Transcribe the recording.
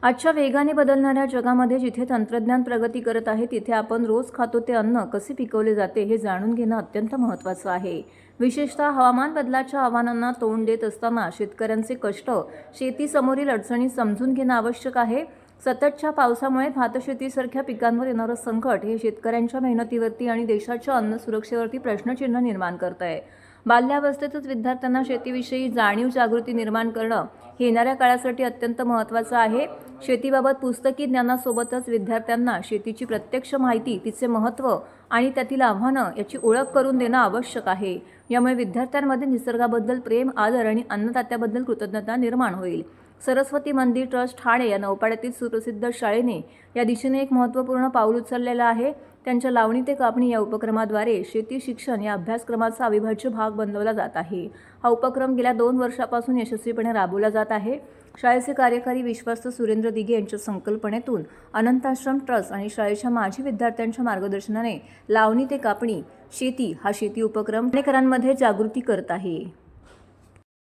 आजच्या वेगाने बदलणाऱ्या जगामध्ये जिथे तंत्रज्ञान प्रगती करत आहे तिथे आपण रोज खातो ते अन्न कसे पिकवले जाते हे जाणून घेणं अत्यंत महत्त्वाचं आहे। विशेषतः हवामान बदलाच्या आव्हानांना तोंड देत असताना शेतकऱ्यांचे कष्ट, शेतीसमोरील अडचणी समजून घेणं आवश्यक आहे। सततच्या पावसामुळे भातशेतीसारख्या पिकांवर येणारं संकट हे शेतकऱ्यांच्या मेहनतीवरती आणि देशाच्या अन्न सुरक्षेवरती प्रश्नचिन्ह निर्माण करत आहे। बाल्यावस्थेतच विद्यार्थ्यांना शेतीविषयी जाणीव जागृती निर्माण करणं हे येणाऱ्या काळासाठी अत्यंत महत्त्वाचं आहे। शेतीबाबत पुस्तकी ज्ञानासोबतच विद्यार्थ्यांना शेतीची प्रत्यक्ष माहिती, तिचे महत्त्व आणि त्यातील आव्हानं याची ओळख करून देणं आवश्यक आहे। यामुळे विद्यार्थ्यांमध्ये निसर्गाबद्दल प्रेम, आदर आणि अन्नदात्याबद्दल कृतज्ञता निर्माण होईल। सरस्वती मंदिर ट्रस्ट ठाणे या नौपाड्यातील सुप्रसिद्ध शाळेने या दिशेने एक महत्त्वपूर्ण पाऊल उचललेलं आहे। त्यांच्या लावणी ते कापणी या उपक्रमाद्वारे शेती शिक्षण या अभ्यासक्रमाचा अविभाज्य भाग बनवला जात आहे। हा उपक्रम गेल्या 2 वर्षापासून यशस्वीपणे राबवला जात आहे। शाळेचे कार्यकारी विश्वस्त सुरेंद्र दिघे यांच्या संकल्पनेतून अनंताश्रम ट्रस्ट आणि शाळेच्या माजी विद्यार्थ्यांच्या मार्गदर्शनाने लावणी ते कापणी शेती हा शेती उपक्रम ठाणेकरांमध्ये जागृती करत आहे।